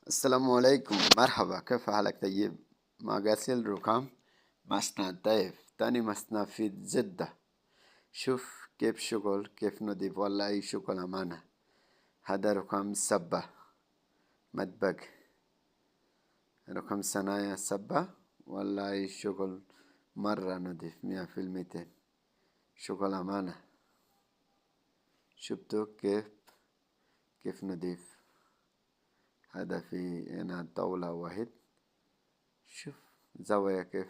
السلام عليكم، مرحبا، كيف حالك؟ طيب. مغاسل رخام مصنع طيف، تاني مصنع في جدة. شوف كيف شغل، كيف نضيف، والله شغل أمانة. هذا رقم سبة مدبق، رقم صنايع سبة. والله شغل مرة نضيف 100%. شغل أمانة. شفتوا كيف نضيف. هذا في هنا طاولة واحد. شوف زاوية كيف.